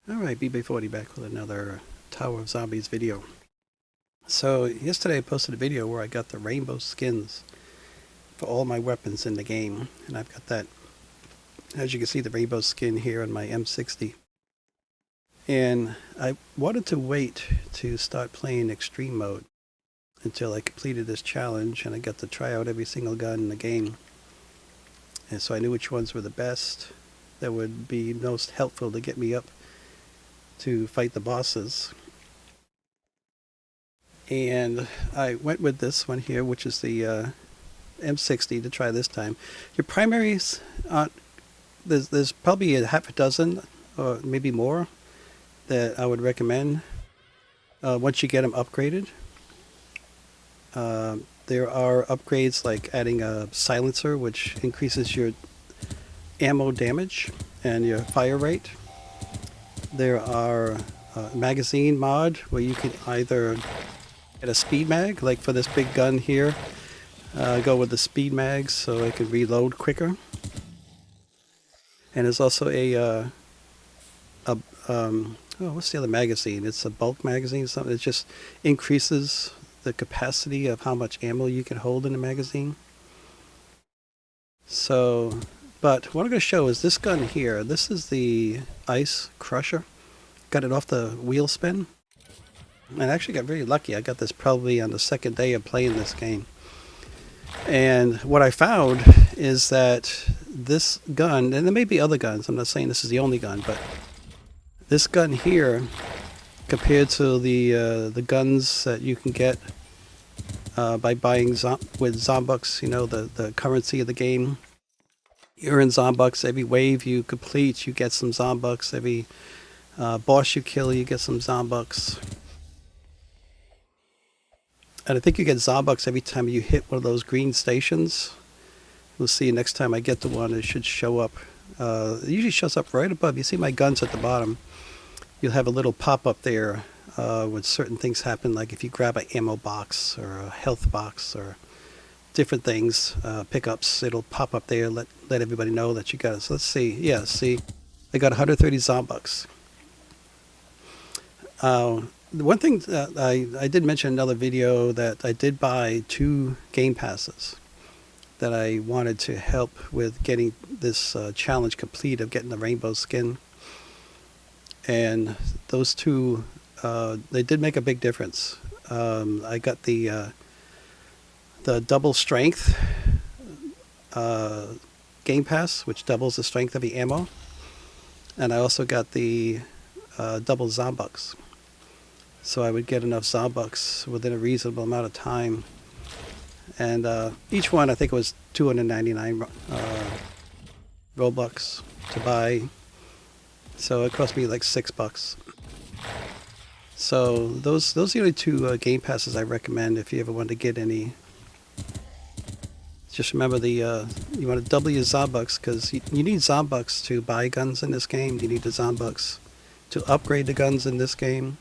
Alright, BB40 back with another Tower of Zombies video. So yesterday I posted a video where I got the rainbow skins for all my weapons in the game. And I've got that, as you can see, the rainbow skin here on my M60. And I wanted to wait to start playing extreme mode until I completed this challenge and I got to try out every single gun in the game. And so I knew which ones were the best, that would be most helpful to get me up to fight the bosses. And I went with this one here, which is the M60 to try this time. Your primaries, there's probably a half a dozen or maybe more that I would recommend once you get them upgraded. There are upgrades like adding a silencer, which increases your ammo damage and your fire rate. There are magazine mod where you can either get a speed mag, like for this big gun here, go with the speed mags so it can reload quicker. And there's also what's the other magazine? It's a bulk magazine, something that just increases the capacity of how much ammo you can hold in a magazine. So, but what I'm going to show is this gun here. This is the Ice Crusher. Got it off the wheel spin. And I actually got very lucky. I got this probably on the second day of playing this game. And what I found is that this gun, and there may be other guns, I'm not saying this is the only gun, but this gun here, compared to the guns that you can get by buying with Zombucks, you know, the currency of the game. You earn Zombucks every wave you complete, you get some Zombucks. Every boss you kill, you get some Zombucks. And I think you get Zombucks every time you hit one of those green stations. We'll see next time I get to one, it should show up. It usually shows up right above. You see my guns at the bottom. You'll have a little pop-up there when certain things happen, like if you grab an ammo box or a health box or different things, pickups, it'll pop up there, let everybody know that you got it. So let's see. Yeah, see, I got 130 Zombucks. The one thing that I did mention in another video that I did buy 2 game passes that I wanted to help with getting this challenge complete of getting the rainbow skin. And those 2, they did make a big difference. I got the double strength game pass, which doubles the strength of the ammo. And I also got the double Zombucks. So I would get enough Zombucks within a reasonable amount of time. And each one, I think it was 299 Robux to buy. So it cost me like $6. So those are the only 2 game passes I recommend if you ever want to get any. Just remember you want to double your Zombucks, because you need Zombucks to buy guns in this game. You need the Zombucks to upgrade the guns in this game.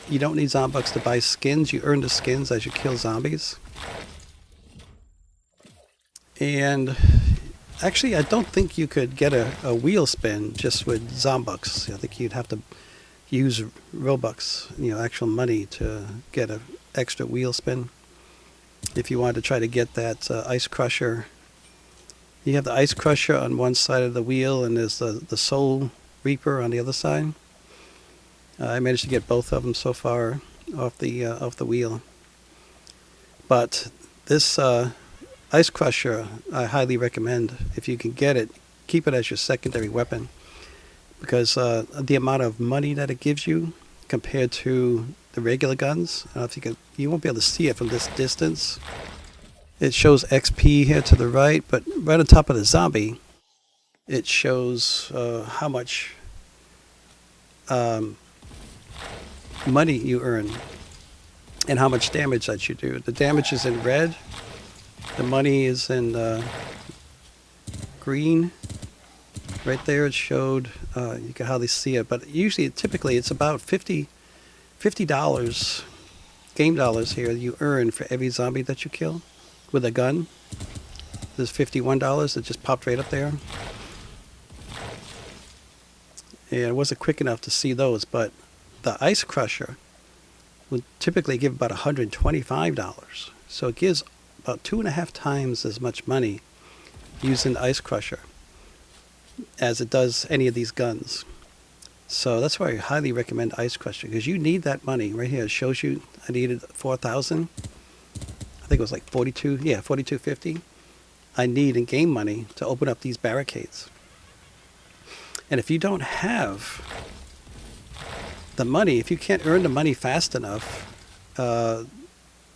You don't need Zombucks to buy skins. You earn the skins as you kill zombies. And actually, I don't think you could get a wheel spin just with Zombucks. I think you'd have to use Robux, you know, actual money to get an extra wheel spin. If you wanted to try to get that Ice Crusher. You have the Ice Crusher on one side of the wheel, and there's the Soul Reaper on the other side. I managed to get both of them so far off the wheel. But this Ice Crusher, I highly recommend. If you can get it, keep it as your secondary weapon, because the amount of money that it gives you compared to the regular guns. I don't know if you won't be able to see it from this distance. It shows XP here to the right, but right on top of the zombie, it shows how much money you earn and how much damage that you do. The damage is in red. The money is in green. Right there it showed, you can hardly see it, but usually, typically, it's about $50 game dollars here you earn for every zombie that you kill with a gun. There's $51 that just popped right up there. and it wasn't quick enough to see those. But the ice crusher would typically give about $125. So it gives about 2.5 times as much money using the ice crusher as it does any of these guns. So that's why I highly recommend ice crusher, because you need that money. Right here it shows you I needed 4,000. I think it was like 42, yeah, 42.50. I need in game money to open up these barricades. And if you don't have the money, if you can't earn the money fast enough,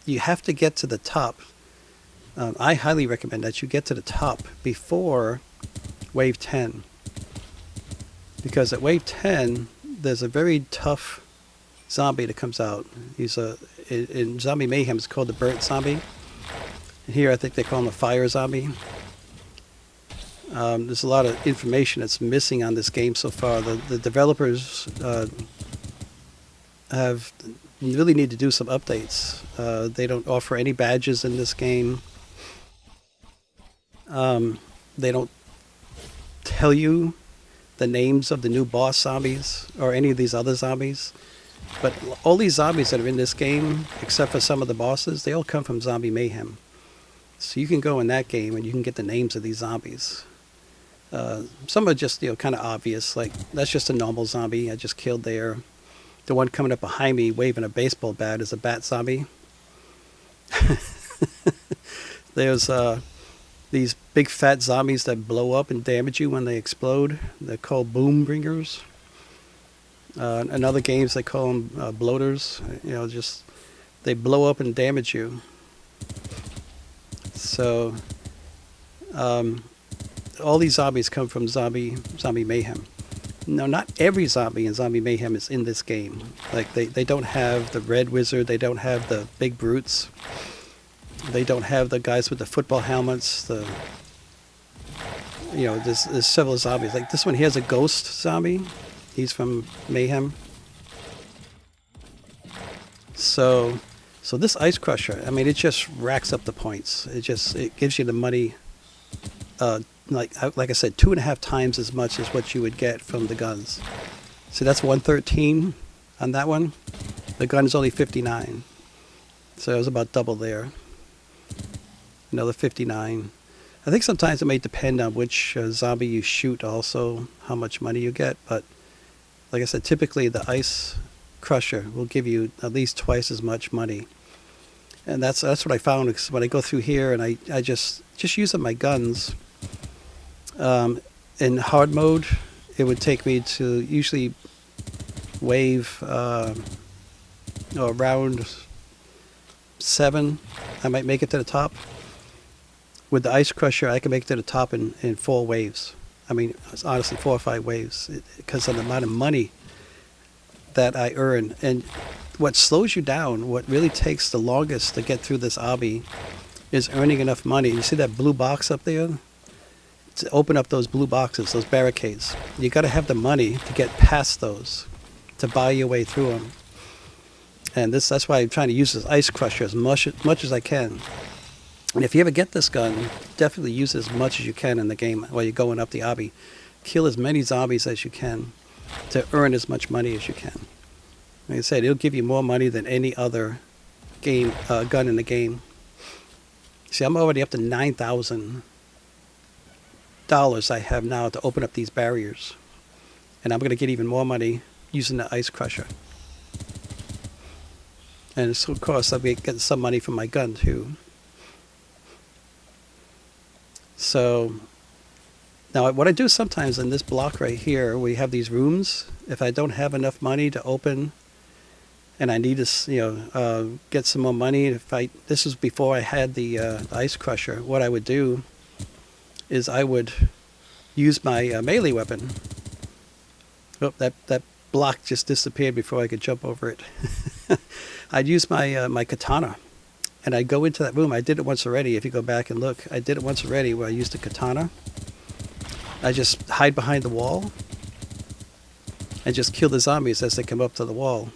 you have to get to the top. I highly recommend that you get to the top before wave 10. Because at wave 10, there's a very tough zombie that comes out. In Zombie Mayhem, it's called the burnt zombie. And here I think they call him the fire zombie. There's a lot of information that's missing on this game so far. The developers really need to do some updates. They don't offer any badges in this game. They don't tell you the names of the new boss zombies or any of these other zombies. But all these zombies that are in this game, except for some of the bosses, they all come from Zombie Mayhem. So you can go in that game and you can get the names of these zombies. Some are just, kind of obvious, like that's just a normal zombie I just killed there. The one coming up behind me waving a baseball bat is a bat zombie. There's these big fat zombies that blow up and damage you when they explode. They're called boom bringers. In other games they call them bloaters. Just they blow up and damage you. So all these zombies come from Zombie Mayhem. No, not every zombie in Zombie Mayhem is in this game. Like they don't have the red wizard, they don't have the big brutes, they don't have the guys with the football helmets. There's several zombies. Like this one here's a ghost zombie. He's from Mayhem. So this ice crusher, I mean, it just racks up the points. It gives you the money. Like I said, 2.5 times as much as what you would get from the guns. So that's 113 on that one. The gun is only 59. So it was about double there. Another 59. I think sometimes it may depend on which zombie you shoot also, how much money you get. But like I said, typically the ice crusher will give you at least twice as much money. And that's what I found when I go through here and I just using my guns. In hard mode, it would take me to usually wave around 7. I might make it to the top. With the ice crusher, I can make it to the top in 4 waves. I mean, it's honestly 4 or 5 waves because of the amount of money that I earn. And what slows you down, what really takes the longest to get through this obby, is earning enough money. You see that blue box up there? To open up those blue boxes, those barricades, you got to have the money to get past those, to buy your way through them. And that's why I'm trying to use this ice crusher as much as I can. And if you ever get this gun, definitely use it as much as you can in the game while you're going up the obby. Kill as many zombies as you can to earn as much money as you can. Like I said, it'll give you more money than any other game gun in the game. See, I'm already up to $9,000 I have now to open up these barriers, and I'm going to get even more money using the ice crusher. And so of course I'll be getting some money from my gun too. So now what I do sometimes in this block right here, we have these rooms. If I don't have enough money to open and I need to get some more money, this was before I had the ice crusher, what I would do is I would use my melee weapon. Oh, that block just disappeared before I could jump over it. I'd use my katana, and I'd go into that room. I did it once already. If you go back and look, I did it once already where I used the katana. I just hide behind the wall and just kill the zombies as they come up to the wall.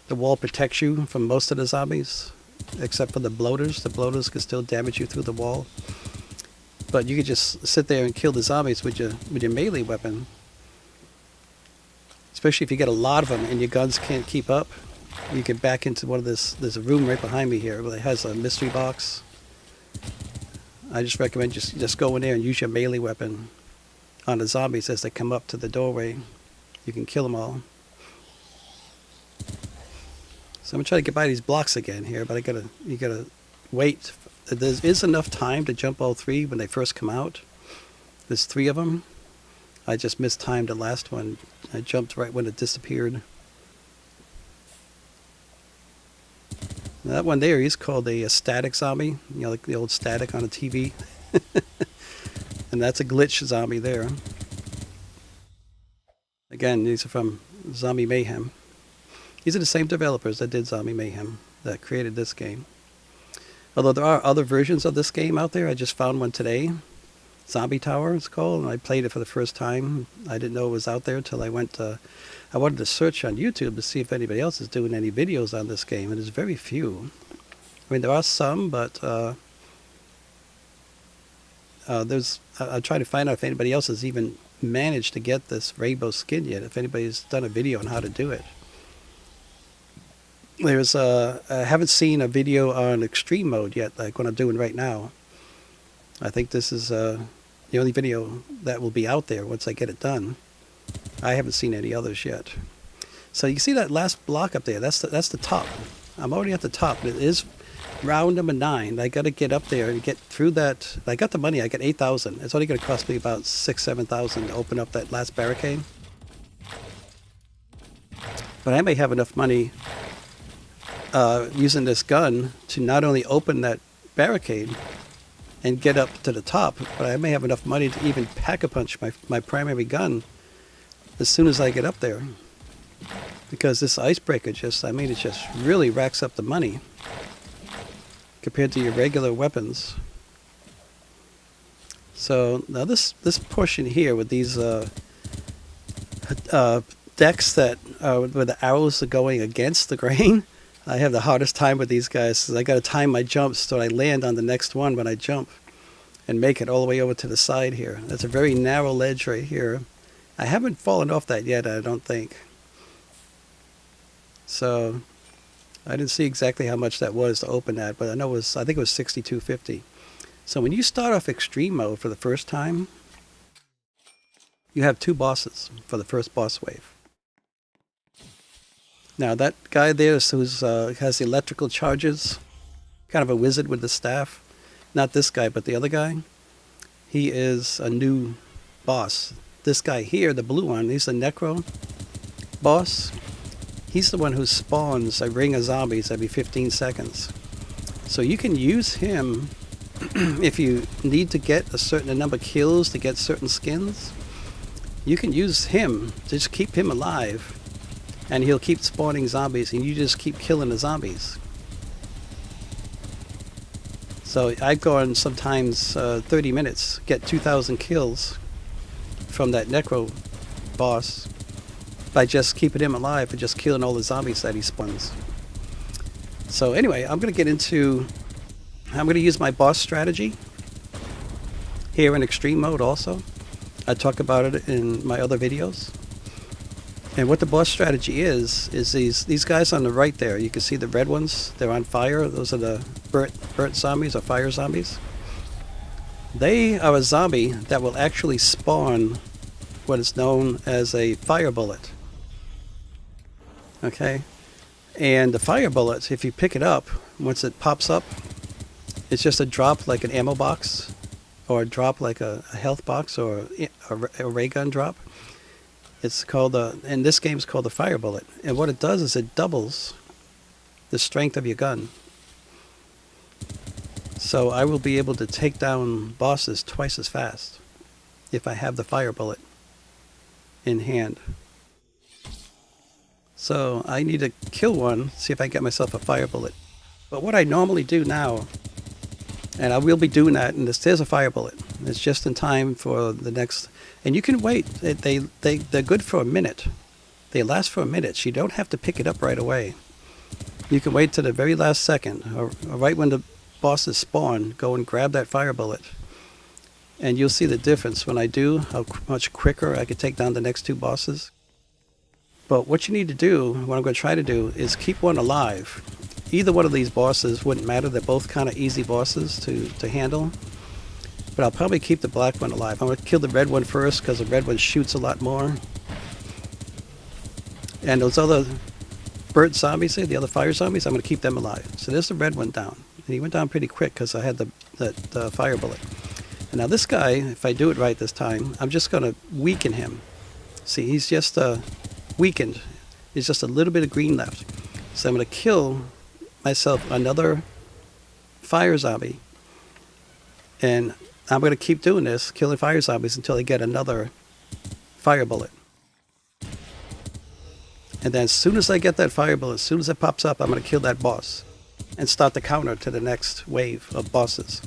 The wall protects you from most of the zombies, except for the bloaters. The bloaters can still damage you through the wall. But you could just sit there and kill the zombies with your melee weapon. especially if you get a lot of them and your guns can't keep up. You can back into one of this. There's a room right behind me here that has a mystery box. I just recommend just go in there and use your melee weapon on the zombies as they come up to the doorway. You can kill them all. So I'm gonna try to get by these blocks again here, but you gotta wait. There is enough time to jump all three when they first come out. There's 3 of them. I just mistimed the last one. I jumped right when it disappeared. Now that one there, he's called a static zombie. You know, like the old static on a TV. And that's a glitch zombie there. Again, these are from Zombie Mayhem. These are the same developers that did Zombie Mayhem, that created this game. Although there are other versions of this game out there. I just found one today. Zombie Tower it's called, and I played it for the first time. I didn't know it was out there until I wanted to search on YouTube to see if anybody else is doing any videos on this game, and there's very few. I mean, there are some, but I'll try to find out if anybody else has even managed to get this rainbow skin yet, if anybody's done a video on how to do it. I haven't seen a video on extreme mode yet, like what I'm doing right now. I think this is the only video that will be out there once I get it done. I haven't seen any others yet. So you see that last block up there? That's the top. I'm already at the top. It is round number 9. I got to get up there and get through that. I got the money. I got 8,000. It's only going to cost me about 6,000-7,000 to open up that last barricade. But I may have enough money using this gun to not only open that barricade and get up to the top, but I may have enough money to even pack-a-punch my primary gun as soon as I get up there. Because this icebreaker it just really racks up the money compared to your regular weapons. So now this portion here with these decks that where the arrows are going against the grain, I have the hardest time with these guys. I got to time my jumps so I land on the next one when I jump and make it all the way over to the side here. That's a very narrow ledge right here. I haven't fallen off that yet, I don't think. So I didn't see exactly how much that was to open that, but I think it was 6250. So when you start off extreme mode for the first time, you have 2 bosses for the first boss wave. Now that guy there has the electrical charges, kind of a wizard with the staff. Not this guy, but the other guy. He is a new boss. This guy here, the blue one, he's the Necro boss. He's the one who spawns a ring of zombies every 15 seconds. So you can use him if you need to get a certain number of kills to get certain skins. You can use him to just keep him alive. And he'll keep spawning zombies, and you just keep killing the zombies. So I've gone sometimes 30 minutes, get 2,000 kills from that Necro boss by just keeping him alive and just killing all the zombies that he spawns. So anyway, I'm going to use my boss strategy here in extreme mode also. I talk about it in my other videos. And what the boss strategy is these guys on the right there, you can see the red ones, they're on fire. Those are the burnt zombies or fire zombies. They are a zombie that will actually spawn what is known as a fire bullet. Okay? And the fire bullet, if you pick it up, once it pops up, it's just a drop like an ammo box, or a drop like a health box, or a ray gun drop. It's called in this game it's called the fire bullet. And what it does is it doubles the strength of your gun. So I will be able to take down bosses twice as fast if I have the fire bullet in hand. So I need to kill one, see if I get myself a fire bullet. But what I normally do now, and I will be doing that, and there's a fire bullet. It's just in time for the next, and you can wait. They're good for a minute. They last for a minute. So you don't have to pick it up right away. You can wait to the very last second, or right when the bosses spawn, go and grab that fire bullet. And you'll see the difference when I do, how much quicker I can take down the next 2 bosses. But what you need to do, what I'm going to try to do, is keep one alive. Either one of these bosses wouldn't matter. They're both kind of easy bosses to handle. But I'll probably keep the black one alive. I'm going to kill the red one first because the red one shoots a lot more. And those other burnt zombies, the other fire zombies, I'm going to keep them alive. So there's the red one down. And he went down pretty quick because I had the fire bullet. And now this guy, if I do it right this time, I'm just going to weaken him. See, he's just weakened. There's just a little bit of green left. So I'm going to kill myself another fire zombie. And I'm going to keep doing this, killing fire zombies until I get another fire bullet. And then as soon as I get that fire bullet, as soon as it pops up, I'm going to kill that boss and start the counter to the next wave of bosses.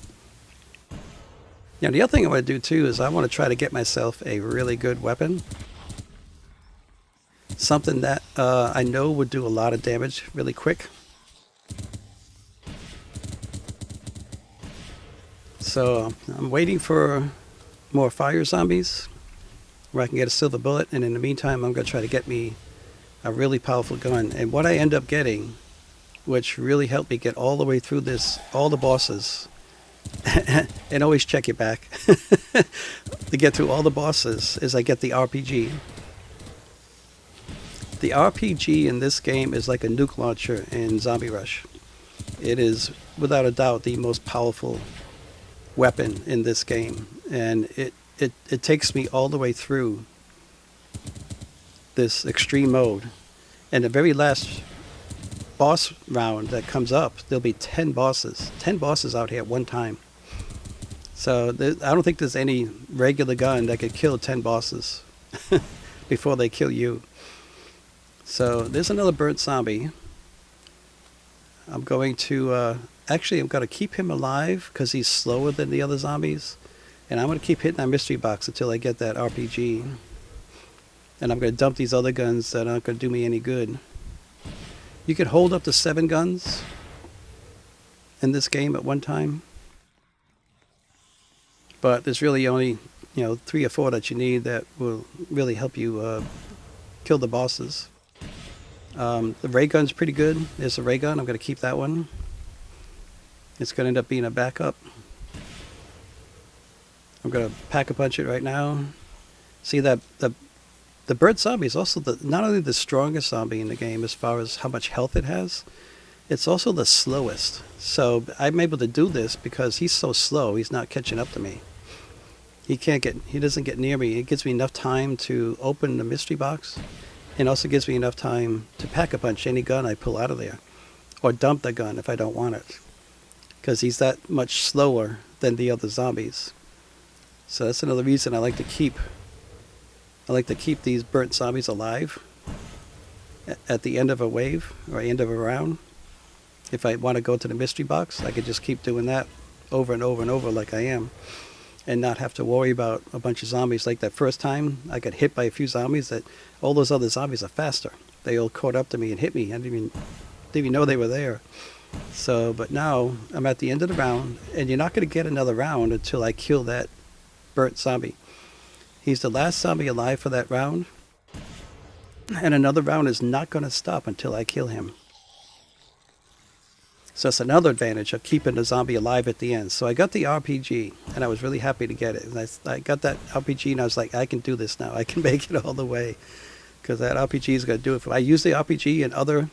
Now, the other thing I want to do too is I want to try to get myself a really good weapon. Something that I know would do a lot of damage really quick. So I'm waiting for more fire zombies where I can get a silver bullet, and in the meantime I'm going to try to get me a really powerful gun. And what I end up getting, which really helped me get all the way through this, all the bosses, and always check your back to get through all the bosses, is I get the RPG. The RPG in this game is like a nuke launcher in Zombie Rush. It is without a doubt the most powerful weapon in this game, and it takes me all the way through this extreme mode. And the very last boss round that comes up, there'll be 10 bosses out here at one time. So I don't think there's any regular gun that could kill 10 bosses before they kill you. So there's another burnt zombie. I'm going to actually, I'm going to keep him alive because he's slower than the other zombies. And I'm going to keep hitting that mystery box until I get that RPG. And I'm going to dump these other guns that aren't going to do me any good. You can hold up to 7 guns in this game at one time. But there's really only, 3 or 4 that you need that will really help you kill the bosses. The ray gun's pretty good. There's a ray gun. I'm going to keep that one. It's going to end up being a backup. I'm going to pack-a-punch it right now. See that the burnt zombie is also not only the strongest zombie in the game as far as how much health it has, it's also the slowest. So I'm able to do this because he's so slow, he's not catching up to me. He doesn't get near me. It gives me enough time to open the mystery box, and also gives me enough time to pack-a-punch any gun I pull out of there, or dump the gun if I don't want it, because he's that much slower than the other zombies. So that's another reason I like to keep these burnt zombies alive at the end of a wave or end of a round. If I want to go to the mystery box, I could just keep doing that over and over and over like I am, and not have to worry about a bunch of zombies. Like that first time I got hit by a few zombies, that all those other zombies are faster. They all caught up to me and hit me. I didn't even know they were there. So, but now I'm at the end of the round, and you're not going to get another round until I kill that burnt zombie. He's the last zombie alive for that round, and another round is not going to stop until I kill him. So that's another advantage of keeping the zombie alive at the end. So I got the RPG, and I was really happy to get it. And I got that RPG, and I was like, I can do this now. I can make it all the way, because that RPG is going to do it for me. I use the RPG in other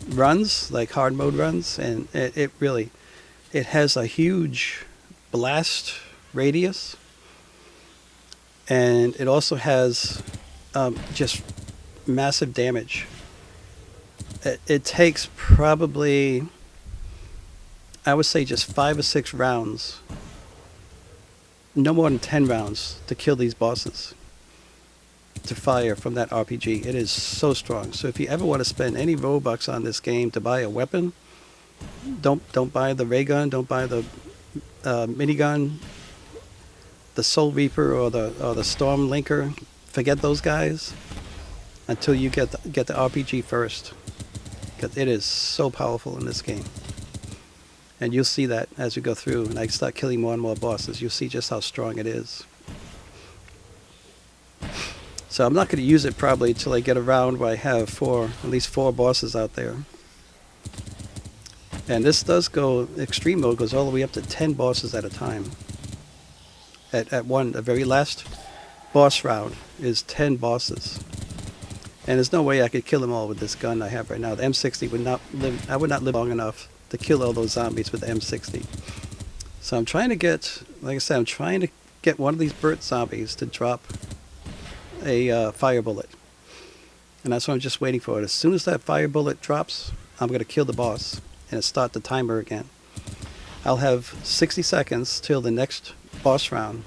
runs, like hard mode runs, and it has a huge blast radius, and it also has just massive damage. It takes probably, I would say, just 5 or 6 rounds, no more than 10 rounds, to kill these bosses, to fire from that RPG. It is so strong. So if you ever want to spend any Robux on this game to buy a weapon, don't buy the ray gun, don't buy the minigun, the Soul Reaper, or the Storm Linker. Forget those guys until you get the RPG first, because it is so powerful in this game. And you'll see that as you go through, and I start killing more and more bosses. You'll see just how strong it is. So So I'm not going to use it probably until I get around where I have at least four bosses out there. And this does go, extreme mode goes all the way up to 10 bosses at a time. The very last boss round is 10 bosses. And there's no way I could kill them all with this gun I have right now. The M60 would not live, I would not live long enough to kill all those zombies with the M60. So I'm trying to get, like I said, I'm trying to get one of these burnt zombies to drop a fire bullet. And that's what I'm just waiting for. As soon as that fire bullet drops, I'm going to kill the boss and start the timer again. I'll have 60 seconds till the next boss round.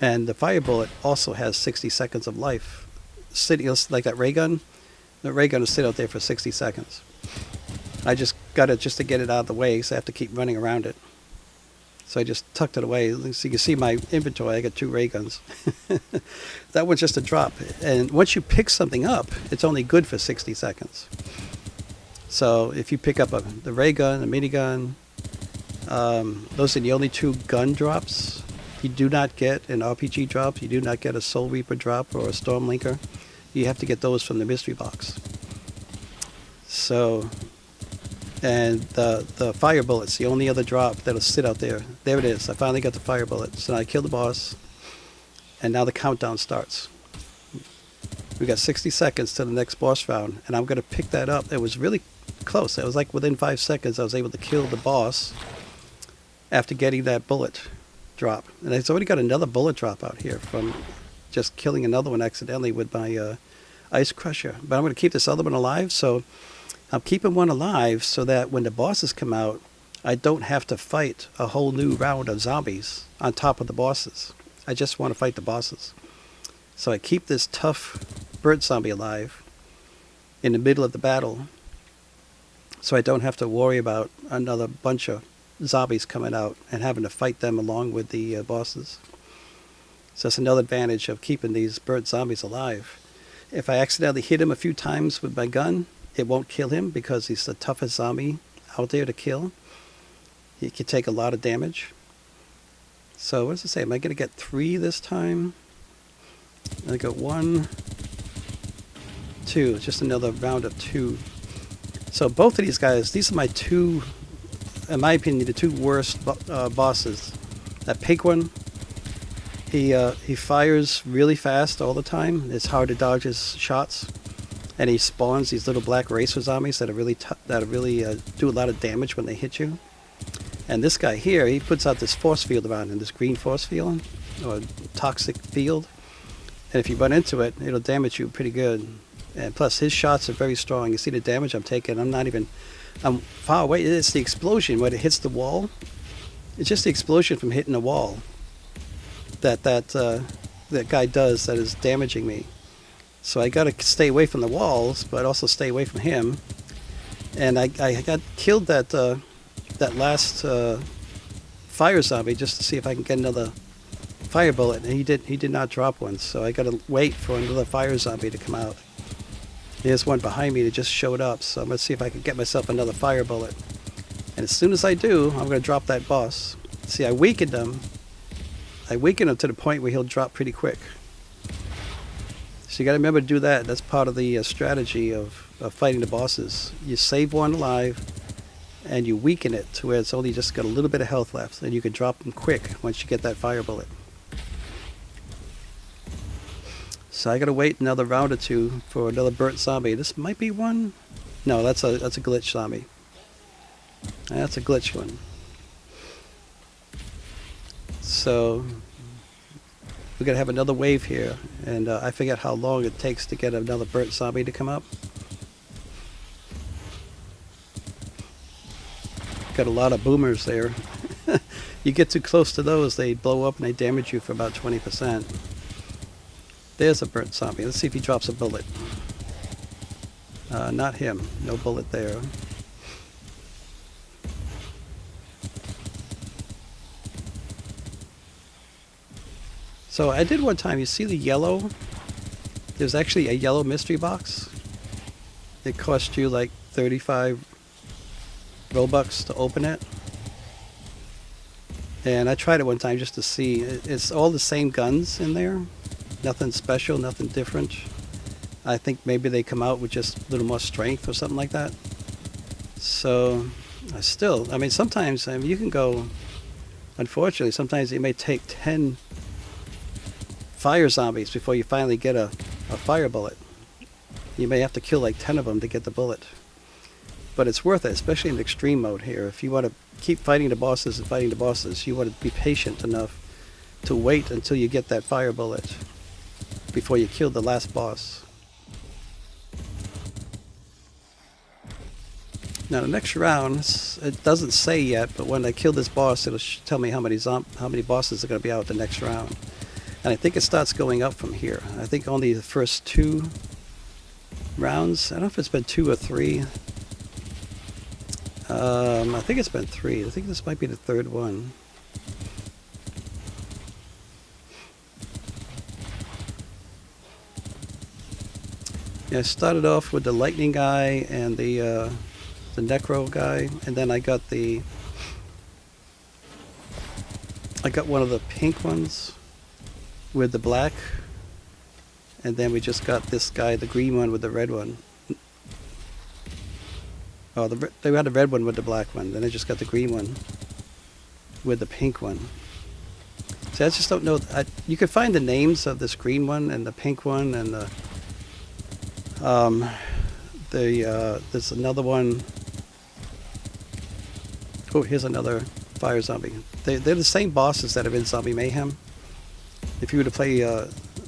And the fire bullet also has 60 seconds of life. Sitting like that ray gun, the ray gun will sit out there for 60 seconds. I just got it just to get it out of the way, so I have to keep running around it. So I just tucked it away. So you can see my inventory, I got 2 ray guns. That one's just a drop. And once you pick something up, it's only good for 60 seconds. So if you pick up the ray gun, a minigun, those are the only 2 gun drops. You do not get an RPG drop. You do not get a Soul Reaper drop or a Storm Linker. You have to get those from the mystery box. So... and the fire bullet's the only other drop that'll sit out there. There it is. I finally got the fire bullet. So now I kill the boss. And now the countdown starts. We got 60 seconds to the next boss round. And I'm going to pick that up. It was really close. It was like within 5 seconds I was able to kill the boss after getting that bullet drop. And it's already got another bullet drop out here from just killing another one accidentally with my ice crusher. But I'm going to keep this other one alive. So... I'm keeping one alive so that when the bosses come out, I don't have to fight a whole new round of zombies on top of the bosses. I just want to fight the bosses. So I keep this tough bird zombie alive in the middle of the battle so I don't have to worry about another bunch of zombies coming out and having to fight them along with the bosses. So that's another advantage of keeping these bird zombies alive. If I accidentally hit him a few times with my gun, it won't kill him because he's the toughest zombie out there to kill. He can take a lot of damage. So what does it say? Am I going to get 3 this time? I got 1, 2. Just another round of 2. So both of these guys, these are my 2, in my opinion, the 2 worst bosses. That pink one, he fires really fast all the time. It's hard to dodge his shots. And he spawns these little black racer zombies that are really do a lot of damage when they hit you. And this guy here, he puts out this force field around him, this green force field, or toxic field. And if you run into it, it'll damage you pretty good. And plus, his shots are very strong. You see the damage I'm taking. I'm far away. It's the explosion when it hits the wall. It's just the explosion from hitting the wall that guy does that is damaging me. So I got to stay away from the walls, but also stay away from him. And I got killed that last fire zombie just to see if I can get another fire bullet, and he did not drop one. So I got to wait for another fire zombie to come out. There's one behind me that just showed up, so I'm gonna see if I can get myself another fire bullet. And as soon as I do, I'm gonna drop that boss. See, I weakened him. I weakened him to the point where he'll drop pretty quick. So you got to remember to do that. That's part of the strategy of fighting the bosses. You save one alive, and you weaken it to where it's only just got a little bit of health left, and you can drop them quick once you get that fire bullet. So I got to wait another round or 2 for another burnt zombie. This might be one. No, that's a glitch zombie. That's a glitch one. So we're going to have another wave here, and I forget how long it takes to get another burnt zombie to come up. Got a lot of boomers there. You get too close to those, they blow up and they damage you for about 20%. There's a burnt zombie. Let's see if he drops a bullet. Not him. No bullet there. So I did one time, you see the yellow? There's actually a yellow mystery box. It cost you like 35 Robux to open it. And I tried it one time just to see. It's all the same guns in there. Nothing special, nothing different. I think maybe they come out with just a little more strength or something like that. So, I mean, sometimes, I mean, you can go, unfortunately, sometimes it may take 10 fire zombies before you finally get a fire bullet. You may have to kill like 10 of them to get the bullet. But it's worth it, especially in extreme mode here. If you want to keep fighting the bosses and fighting the bosses, you want to be patient enough to wait until you get that fire bullet before you kill the last boss. Now the next round, it doesn't say yet, but when I kill this boss, it'll tell me how many bosses are going to be out the next round. And I think it starts going up from here. I think only the first 2 rounds. I don't know if it's been 2 or 3. I think it's been 3. I think this might be the 3rd one. Yeah, I started off with the lightning guy and the necro guy, and then I got one of the pink ones with the black, and then we just got this guy, the green one with the red one. Oh, they had the red one with the black one. Then I just got the green one with the pink one. See, I just don't know. You can find the names of this green one and the pink one and there's another one. Oh, here's another fire zombie. They're the same bosses that are in Zombie Mayhem. If you were to play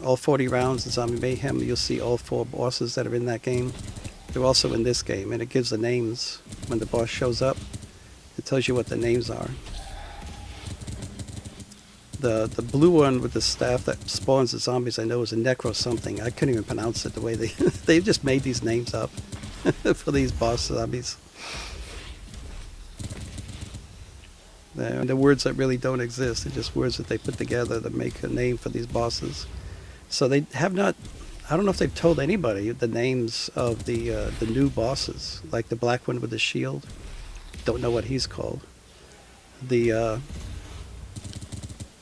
all 40 rounds in Zombie Mayhem, you'll see all 4 bosses that are in that game. They're also in this game, and it gives the names when the boss shows up. It tells you what the names are. The blue one with the staff that spawns the zombies, I know, is a necro something. I couldn't even pronounce it the way they just made these names up for these boss zombies. They're words that really don't exist. They're just words that they put together to make a name for these bosses. So they have not. I don't know if they've told anybody the names of the new bosses, like the black one with the shield. Don't know what he's called. The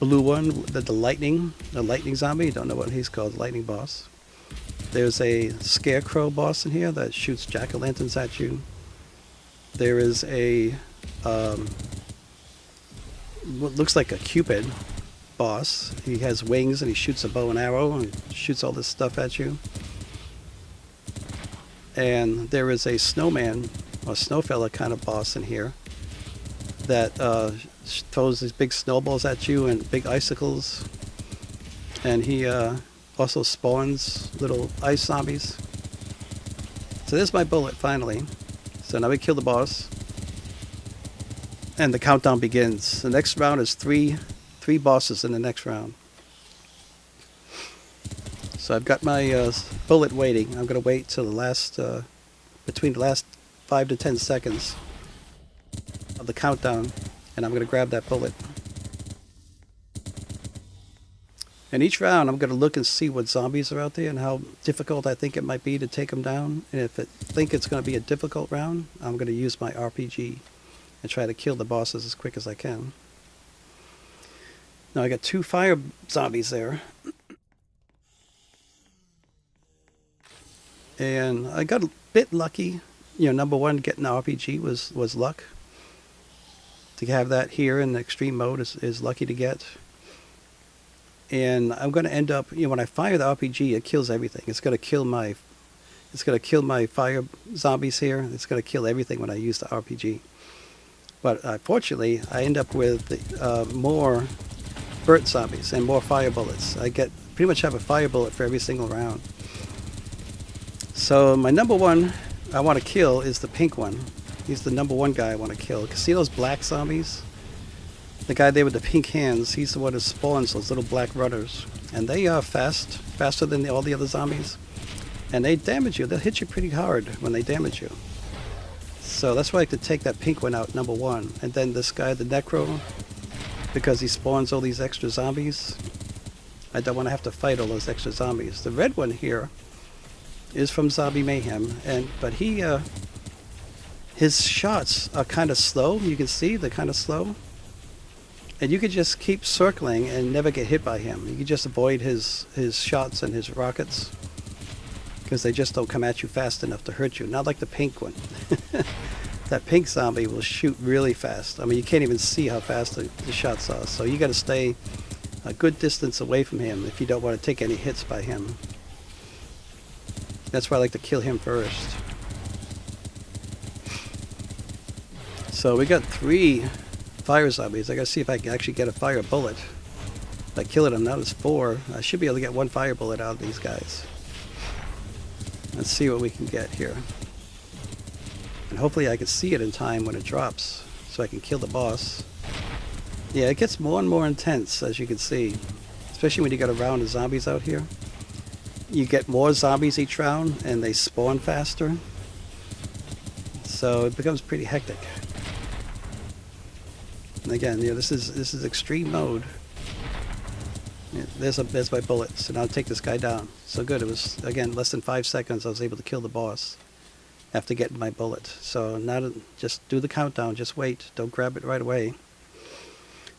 blue one, the lightning zombie. Don't know what he's called. The lightning boss. There's a scarecrow boss in here that shoots jack-o'-lanterns at you. There is a what looks like a Cupid boss. He has wings and he shoots a bow and arrow and shoots all this stuff at you. And there is a snowman or snowfella kind of boss in here that throws these big snowballs at you and big icicles. And he also spawns little ice zombies. So there's my bullet finally. So now we kill the boss. And the countdown begins. The next round is three bosses in the next round. So I've got my bullet waiting. I'm going to wait till the last, between the last 5 to 10 seconds of the countdown, and I'm going to grab that bullet. And each round I'm going to look and see what zombies are out there and how difficult I think it might be to take them down. And if I think it's going to be a difficult round, I'm going to use my RPG and try to kill the bosses as quick as I can. Now I got 2 fire zombies there. And I got a bit lucky. You know, number one, getting the RPG was luck. To have that here in the extreme mode is lucky to get. And I'm going to end up, you know, when I fire the RPG, it kills everything. It's going to kill my fire zombies here. It's going to kill everything when I use the RPG. But fortunately, I end up with more burnt zombies and more fire bullets. I pretty much have a fire bullet for every single round. So my number one I want to kill is the pink one. He's the number one guy I want to kill. See those black zombies? The guy there with the pink hands, he's the one who spawns those little black rudders. And they are faster than all the other zombies. And they damage you. They'll hit you pretty hard when they damage you. So that's why I like to take that pink one out, number one. And then this guy, the Necro, because he spawns all these extra zombies, I don't want to have to fight all those extra zombies. The red one here is from Zombie Mayhem, but his shots are kind of slow. You can see they're kind of slow. And you could just keep circling and never get hit by him. You could just avoid his shots and his rockets, because they just don't come at you fast enough to hurt you. Not like the pink one. That pink zombie will shoot really fast. I mean, you can't even see how fast the shots are. So you got to stay a good distance away from him if you don't want to take any hits by him. That's why I like to kill him first. So we got 3 fire zombies. I gotta see if I can actually get a fire bullet. If I kill them, now it's 4. I should be able to get 1 fire bullet out of these guys. Let's see what we can get here. And hopefully I can see it in time when it drops, so I can kill the boss. Yeah, it gets more and more intense, as you can see. Especially when you got a round of zombies out here. You get more zombies each round, and they spawn faster. So it becomes pretty hectic. And again, you know, this is extreme mode. Yeah, there's my bullet. So now I'll take this guy down. So good. It was, again, less than 5 seconds I was able to kill the boss after getting my bullet. So now just do the countdown. Just wait. Don't grab it right away.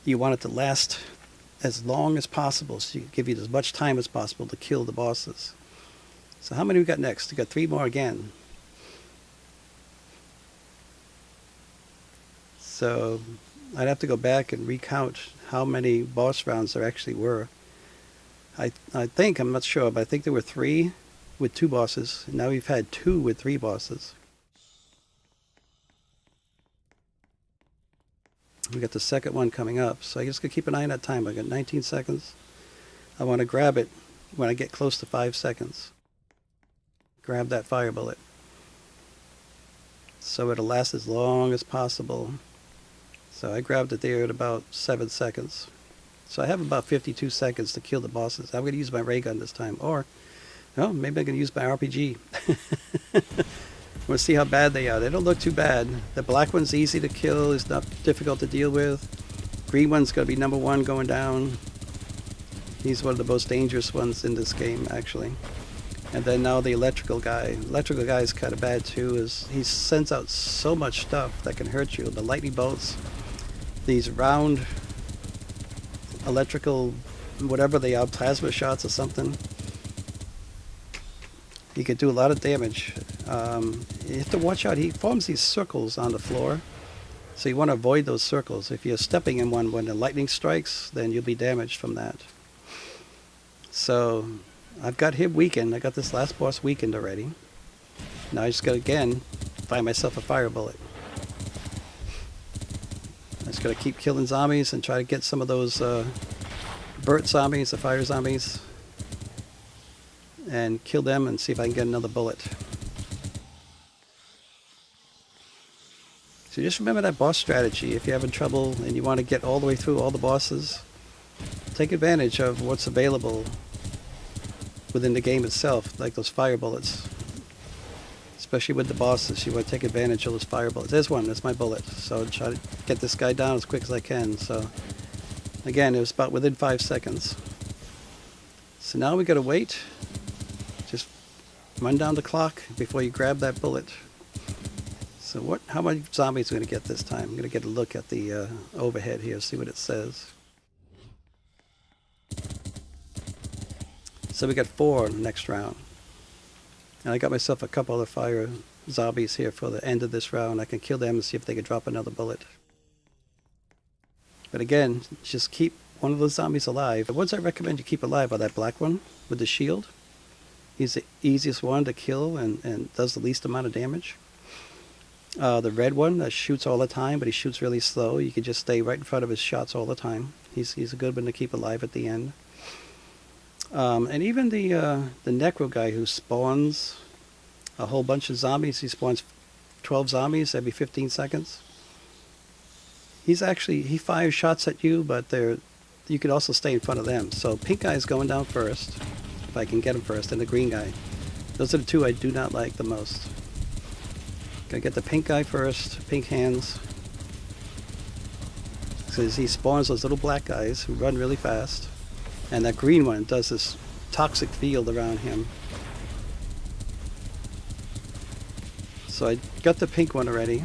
You want it to last as long as possible, so you give you as much time as possible to kill the bosses. So how many we got next? We got 3 more again. So I'd have to go back and recount how many boss rounds there actually were. I think, I'm not sure, but I think there were 3 with 2 bosses. And now we've had 2 with 3 bosses. We got the second one coming up, so I just gotta keep an eye on that time. I got 19 seconds. I want to grab it when I get close to 5 seconds. Grab that fire bullet, so it'll last as long as possible. So I grabbed it there at about 7 seconds. So I have about 52 seconds to kill the bosses. I'm going to use my ray gun this time, or oh, maybe I'm going to use my RPG. We'll see how bad they are. They don't look too bad. The black one's easy to kill. It's not difficult to deal with. Green one's going to be number 1 going down. He's one of the most dangerous ones in this game, actually. And then now the electrical guy. Electrical guy is kind of bad too. He sends out so much stuff that can hurt you. The lightning bolts, these round electrical, whatever they are, plasma shots or something. He could do a lot of damage. You have to watch out. He forms these circles on the floor, so you want to avoid those circles. If you're stepping in one when the lightning strikes, then you'll be damaged from that. So I've got him weakened. I got this last boss weakened already. Now I just got to, again, find myself a fire bullet. I just got to keep killing zombies and try to get some of those burnt zombies, the fire zombies, and kill them and see if I can get another bullet. So just remember that boss strategy. If you're having trouble and you want to get all the way through all the bosses, take advantage of what's available within the game itself, like those fire bullets. Especially with the bosses, you want to take advantage of those fire bullets. There's one, that's my bullet. So try to get this guy down as quick as I can. So again, it was about within 5 seconds. So now we gotta wait. Just run down the clock before you grab that bullet. So how many zombies are we gonna get this time? I'm gonna get a look at the overhead here, see what it says. So we got 4 next round. And I got myself a couple other fire zombies here for the end of this round. I can kill them and see if they can drop another bullet. But again, just keep one of those zombies alive. The ones I recommend you keep alive are that black one with the shield. He's the easiest one to kill and does the least amount of damage. The red one that shoots all the time, but he shoots really slow. You can just stay right in front of his shots all the time. He's a good one to keep alive at the end. And even the necro guy who spawns a whole bunch of zombies, he spawns 12 zombies every 15 seconds. He fires shots at you, but you could also stay in front of them. So pink guy is going down first, if I can get him first, and the green guy. Those are the 2 I do not like the most. Gotta get the pink guy first, pink hands. Because he spawns those little black guys who run really fast. And that green one does this toxic field around him. So I got the pink one already.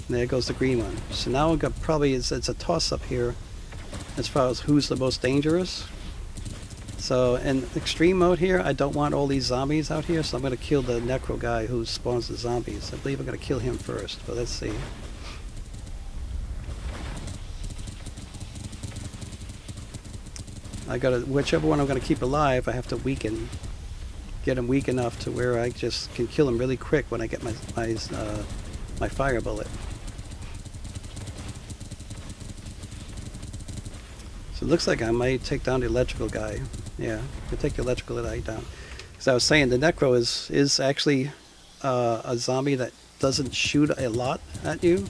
There goes the green one. So now we've got probably, it's a toss-up here as far as who's the most dangerous. So in extreme mode here, I don't want all these zombies out here, so I'm going to kill the necro guy who spawns the zombies. I believe I'm going to kill him first, but let's see. I gotta, whichever one I'm going to keep alive, I have to weaken. Get him weak enough to where I just can kill him really quick when I get my fire bullet. So it looks like I might take down the electrical guy. Yeah, I'll take the electrical guy down. Because I was saying, the necro is actually a zombie that doesn't shoot a lot at you.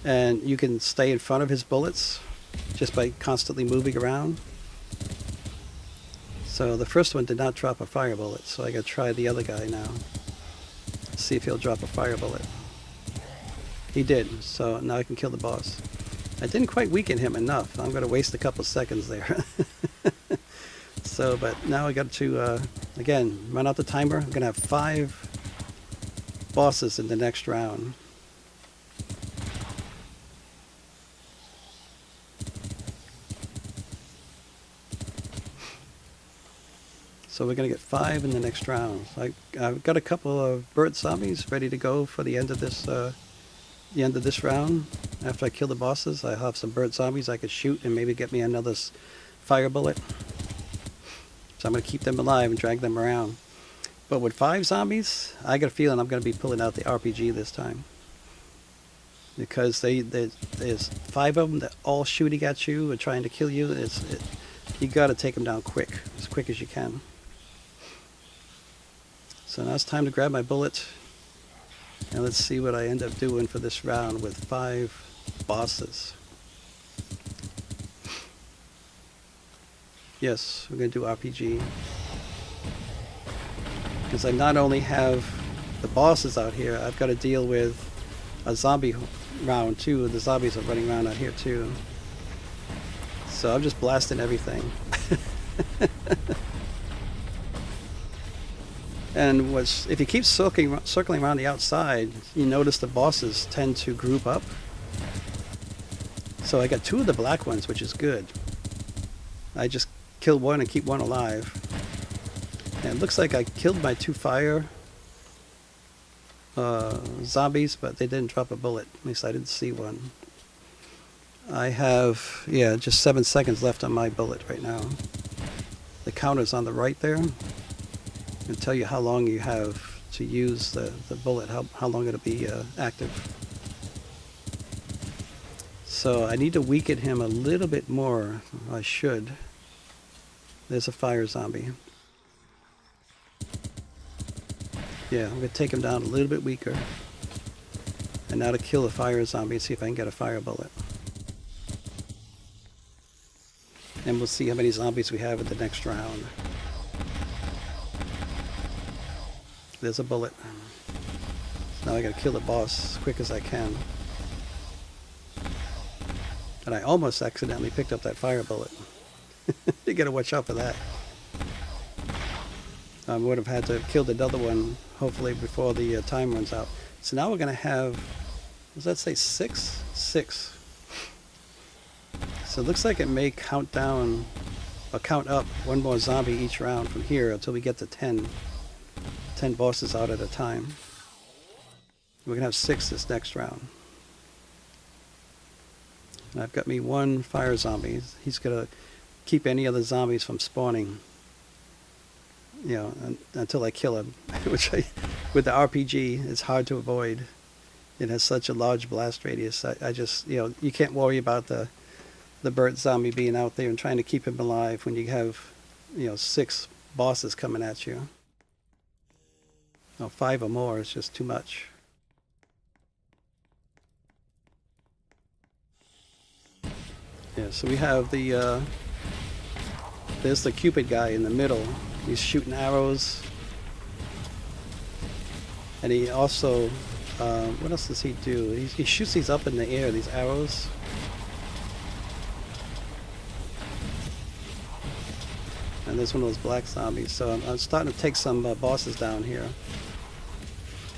And you can stay in front of his bullets just by constantly moving around. So the first one did not drop a fire bullet, so I gotta try the other guy now. See if he'll drop a fire bullet. He did, so now I can kill the boss. I didn't quite weaken him enough. I'm gonna waste a couple seconds there. So, but now I got to, again, run out the timer. I'm gonna have 5 bosses in the next round. So we're going to get 5 in the next round. I've got a couple of bird zombies ready to go for the end of this round. After I kill the bosses, I have some bird zombies I could shoot and maybe get me another fire bullet. So I'm going to keep them alive and drag them around. But with 5 zombies, I got a feeling I'm going to be pulling out the RPG this time. Because there's 5 of them that all shooting at you and trying to kill you. You got to take them down quick as you can. So now it's time to grab my bullet, and let's see what I end up doing for this round with 5 bosses. Yes, we're going to do RPG. Because I not only have the bosses out here, I've got to deal with a zombie round too. The zombies are running around out here too. So I'm just blasting everything. And if you keep circling around the outside, you notice the bosses tend to group up. So I got 2 of the black ones, which is good. I just killed one and keep one alive. And it looks like I killed my 2 fire zombies, but they didn't drop a bullet. At least I didn't see one. I have, yeah, just 7 seconds left on my bullet right now. The counter's on the right there. It'll tell you how long you have to use the bullet, how long it'll be active. So I need to weaken him a little bit more. I should. There's a fire zombie. Yeah, I'm going to take him down a little bit weaker. And now to kill the fire zombie and see if I can get a fire bullet. And we'll see how many zombies we have in the next round. There's a bullet. Now I gotta kill the boss as quick as I can. And I almost accidentally picked up that fire bullet. You gotta watch out for that. I would have had to have killed another one, hopefully, before the time runs out. So now we're gonna have, does that say 6? 6. So it looks like it may count down, or count up 1 more zombie each round from here until we get to 10 bosses out at a time. We're gonna have 6 this next round. And I've got me 1 fire zombie. He's gonna keep any other zombies from spawning, you know, until I kill him. Which with the RPG, it's hard to avoid. It has such a large blast radius. I just, you know, you can't worry about the bird zombie being out there and trying to keep him alive when you have, you know, 6 bosses coming at you. No, 5 or more is just too much. Yeah, so we have the, there's the Cupid guy in the middle. He's shooting arrows. And he also, what else does he do? He shoots these up in the air, these arrows. And there's one of those black zombies. So I'm starting to take some bosses down here.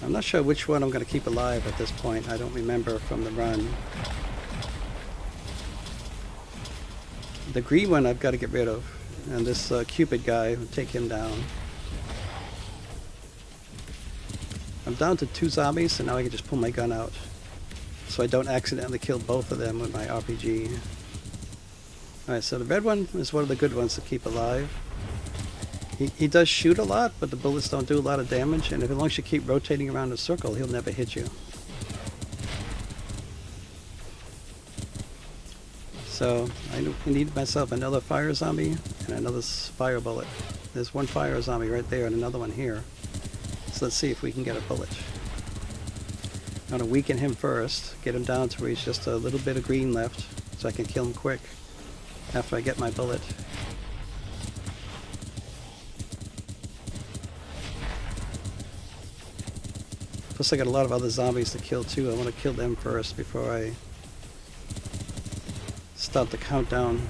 I'm not sure which one I'm going to keep alive at this point. I don't remember from the run. The green one I've got to get rid of. And this Cupid guy, will take him down. I'm down to 2 zombies, so now I can just pull my gun out. So I don't accidentally kill both of them with my RPG. Alright, so the red one is one of the good ones to keep alive. He does shoot a lot, but the bullets don't do a lot of damage, and as long as you keep rotating around the circle, he'll never hit you. So I need myself another fire zombie and another fire bullet. There's one fire zombie right there and another one here. So let's see if we can get a bullet. I'm going to weaken him first, get him down to where he's just a little bit of green left, so I can kill him quick after I get my bullet. Plus I got a lot of other zombies to kill too. I want to kill them first before I start the countdown.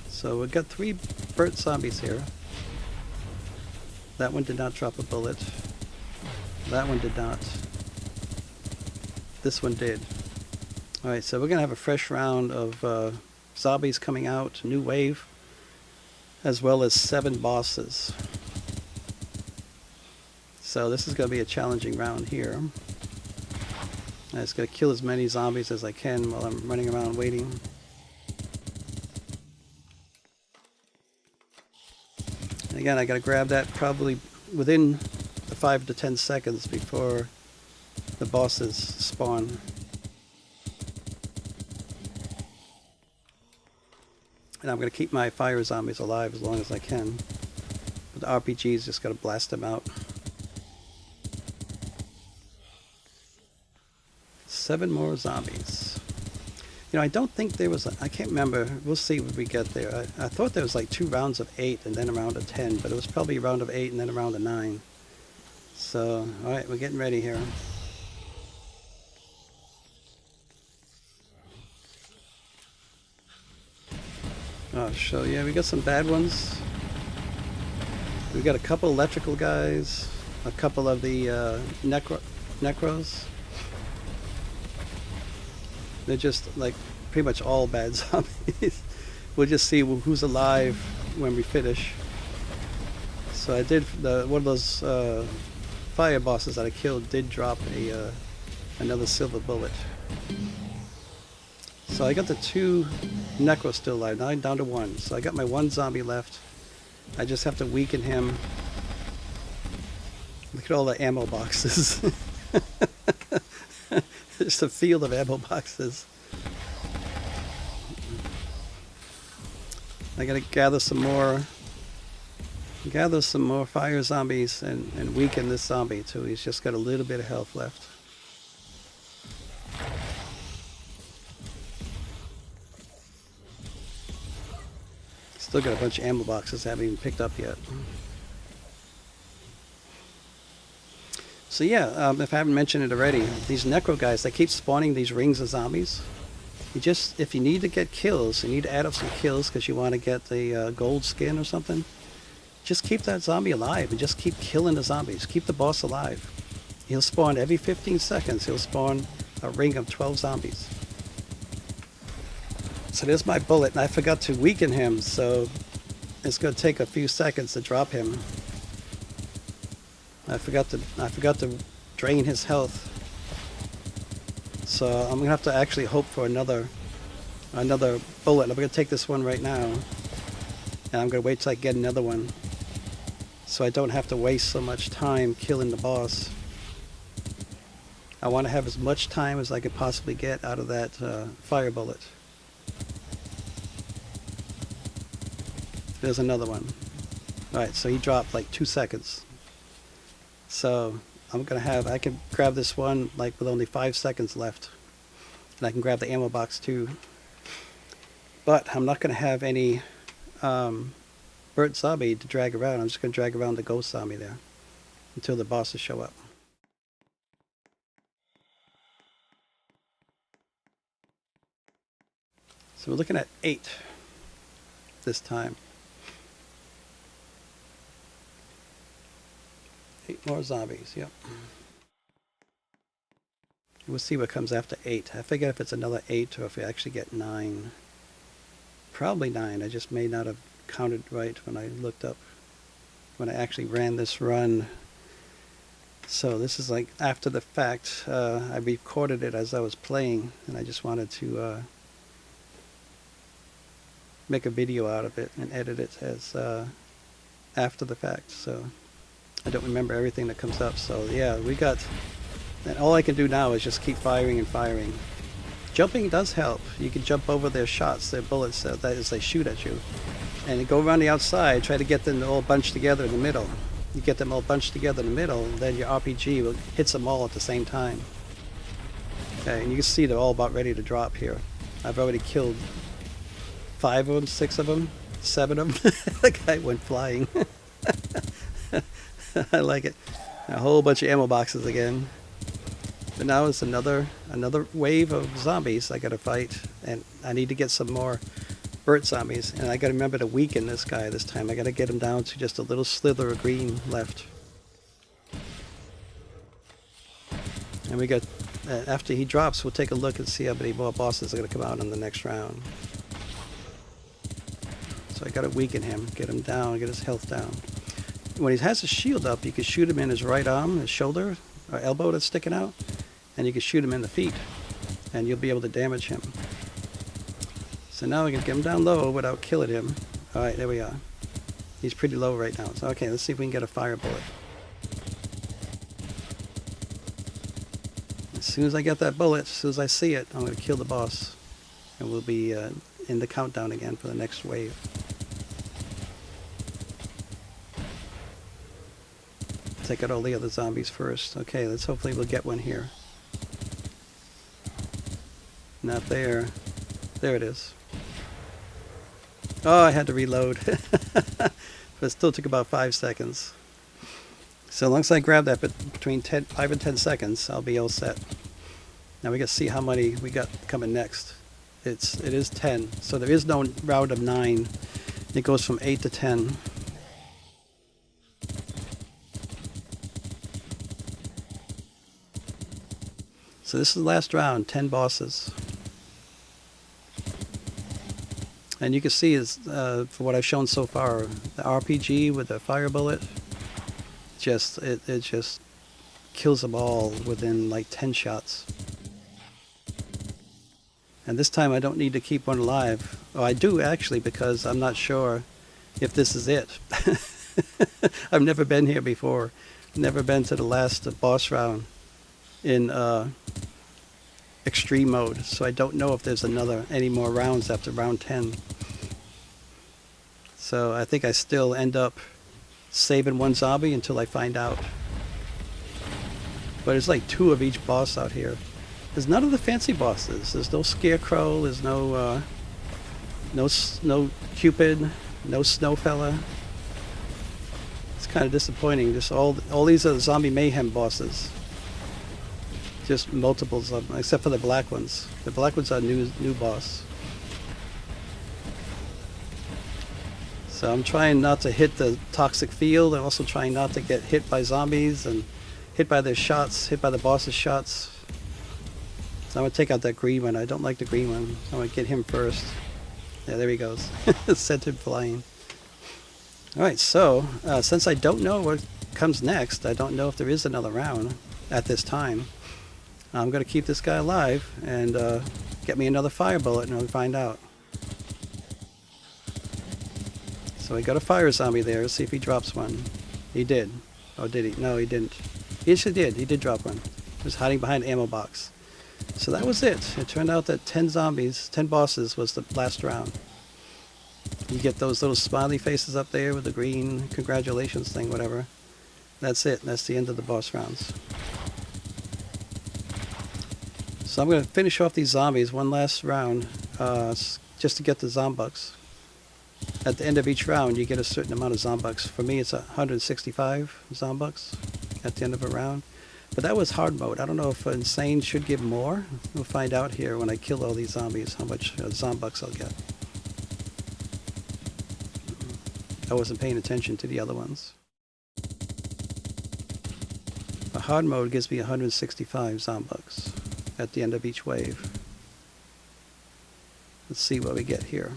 So we've got 3 burnt zombies here. That one did not drop a bullet. That one did not. This one did. Alright, so we're going to have a fresh round of zombies coming out, new wave, as well as 7 bosses. So this is going to be a challenging round here. I'm just going to kill as many zombies as I can while I'm running around waiting. And again, I got to grab that probably within the 5 to 10 seconds before the bosses spawn. And I'm going to keep my fire zombies alive as long as I can. But the RPG's just got to blast them out. 7 more zombies. You know, I don't think there was I can't remember. We'll see when we get there. I thought there was like 2 rounds of 8 and then a round of 10, but it was probably a round of 8 and then a round of 9. So, alright, we're getting ready here. Oh, so yeah, we got some bad ones. We got a couple electrical guys, a couple of the necros. They're just like pretty much all bad zombies. We'll just see who's alive when we finish. So I did one of those fire bosses that I killed did drop another silver bullet. So I got the 2 necros still alive. Now I'm down to 1. So I got my 1 zombie left. I just have to weaken him. Look at all the ammo boxes. Just a field of ammo boxes. I gotta gather some more fire zombies and weaken this zombie too. He's just got a little bit of health left. Still got a bunch of ammo boxes I haven't even picked up yet. So yeah, if I haven't mentioned it already, these necro guys, they keep spawning these rings of zombies. If you need to get kills, you need to add up some kills because you want to get the gold skin or something, just keep that zombie alive and just keep killing the zombies. Keep the boss alive. He'll spawn every 15 seconds. He'll spawn a ring of 12 zombies. So there's my bullet, and I forgot to weaken him, so it's going to take a few seconds to drop him. I forgot to drain his health. So I'm going to have to actually hope for another bullet. I'm going to take this one right now, and I'm going to wait till I get another one, so I don't have to waste so much time killing the boss. I want to have as much time as I could possibly get out of that fire bullet. There's another one. Alright, so he dropped like 2 seconds. So I can grab this one like with only 5 seconds left. And I can grab the ammo box too. But I'm not going to have any burnt zombie to drag around. I'm just going to drag around the ghost zombie there until the bosses show up. So we're looking at 8 this time. 8 more zombies, yep. We'll see what comes after 8. I forget if it's another 8 or if we actually get 9. Probably 9. I just may not have counted right when I looked up, when I actually ran this run. So this is like after the fact. I recorded it as I was playing, and I just wanted to make a video out of it and edit it as after the fact. So I don't remember everything that comes up. So yeah, we got, and all I can do now is just keep firing and firing. Jumping does help. You can jump over their shots, their bullets, that is, they shoot at you. And you go around the outside, try to get them all bunched together in the middle. You get them all bunched together in the middle, and then your RPG hits them all at the same time. Okay, and you can see they're all about ready to drop here. I've already killed 5 of them, 6 of them, 7 of them. The guy went flying. I like it. A whole bunch of ammo boxes again. But now it's another wave of zombies I gotta fight, and I need to get some more bird zombies, and I gotta remember to weaken this guy this time. I gotta get him down to just a little slither of green left. And we got, after he drops, we'll take a look and see how many more bosses are gonna come out in the next round. So I gotta weaken him, get him down, get his health down. When he has his shield up, you can shoot him in his right arm, his shoulder, or elbow that's sticking out, and you can shoot him in the feet, and you'll be able to damage him. So now we can get him down low without killing him. Alright, there we are. He's pretty low right now. So okay, let's see if we can get a fire bullet. As soon as I get that bullet, as soon as I see it, I'm going to kill the boss. And we'll be in the countdown again for the next wave. Take out all the other zombies first. Okay, let's hopefully we'll get one here. Not there. There it is. Oh, I had to reload. But it still took about 5 seconds. So long as I grab that between 5 and 10 seconds, I'll be all set. Now we got to see how many we got coming next. It is 10. So there is no round of 9. It goes from 8 to 10. So this is the last round, 10 bosses. And you can see is for what I've shown so far, the RPG with the fire bullet, it just kills them all within like 10 shots. And this time I don't need to keep one alive. Oh, I do actually, because I'm not sure if this is it. I've never been here before. Never been to the last boss round in extreme mode, so I don't know if there's any more rounds after round 10. So I think I still end up saving one zombie until I find out. But there's like 2 of each boss out here. There's none of the fancy bosses. There's no scarecrow. There's no Cupid. No snow fella. It's kind of disappointing. Just all these are zombie mayhem bosses. Just multiples of them, except for the black ones. The black ones are new boss. So I'm trying not to hit the toxic field. I'm also trying not to get hit by zombies and hit by their shots, hit by the boss's shots. So I'm going to take out that green one. I don't like the green one. I'm going to get him first. Yeah, there he goes. Sent him flying. Alright, so since I don't know what comes next, I don't know if there is another round at this time, I'm going to keep this guy alive and get me another fire bullet and I'll find out. So I got a fire zombie there. Let's see if he drops one. He did. Oh, did he? No, he didn't. He actually did. He did drop one. He was hiding behind an ammo box. So that was it. It turned out that 10 bosses was the last round. You get those little smiley faces up there with the green congratulations thing, whatever. That's it. That's the end of the boss rounds. So I'm going to finish off these zombies one last round just to get the zombucks. At the end of each round you get a certain amount of zombucks. For me it's 165 zombucks at the end of a round. But that was hard mode. I don't know if Insane should give more. We'll find out here when I kill all these zombies how much zombucks I'll get. I wasn't paying attention to the other ones. A hard mode gives me 165 zombucks. at the end of each wave. Let's see what we get here.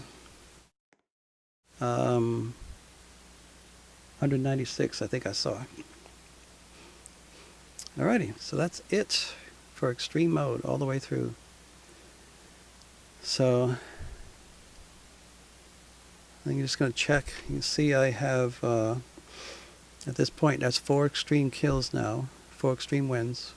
196, I think I saw. Alrighty, so that's it for extreme mode all the way through. So I'm just going to check. You can see I have, at this point, that's 4 extreme kills now, 4 extreme wins.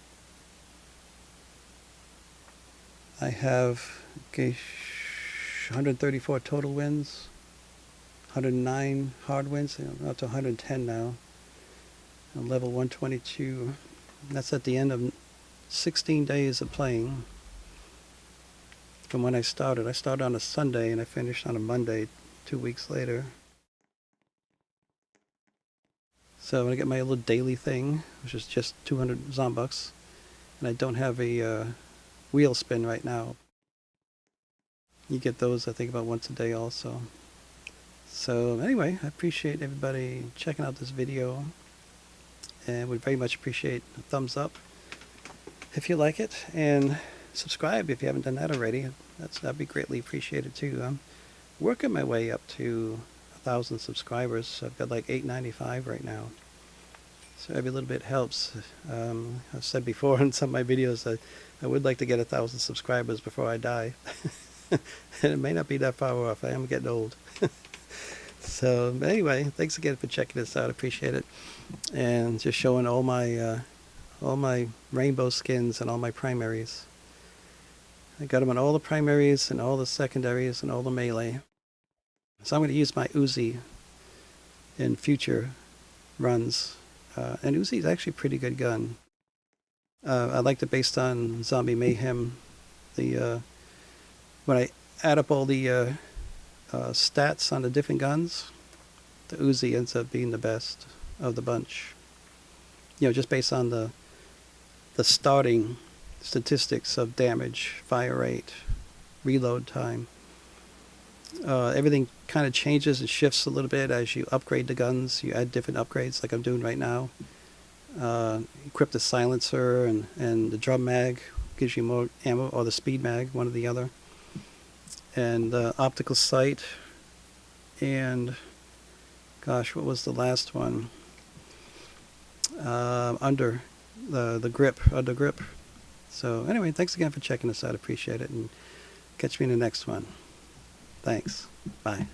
I have 134 total wins, 109 hard wins, up to 110 now. I'm level 122. That's at the end of 16 days of playing from when I started. I started on a Sunday and I finished on a Monday 2 weeks later. So I'm going to get my little daily thing, which is just 200 Zombucks. And I don't have a wheel spin right now. You get those, I think, about once a day also. So anyway, I appreciate everybody checking out this video. And would very much appreciate a thumbs up if you like it. And subscribe if you haven't done that already. That'd be greatly appreciated too. I'm working my way up to 1,000 subscribers. I've got like 895 right now. So every little bit helps. I've said before in some of my videos that I would like to get 1,000 subscribers before I die. And it may not be that far off. I am getting old. So anyway, thanks again for checking this out. I appreciate it. And just showing all my rainbow skins and all my primaries. I got them on all the primaries and all the secondaries and all the melee. So I'm going to use my Uzi in future runs. And Uzi is actually a pretty good gun. I liked it based on Zombie Mayhem. When I add up all the stats on the different guns, the Uzi ends up being the best of the bunch. You know, just based on the starting statistics of damage, fire rate, reload time. Everything kind of changes and shifts a little bit as you upgrade the guns. You add different upgrades like I'm doing right now. Equip the silencer and the drum mag gives you more ammo, or the speed mag, one or the other. And optical sight, and gosh, what was the last one? Under the grip, under grip. So anyway, thanks again for checking us out. Appreciate it, and catch me in the next one. Thanks. Bye.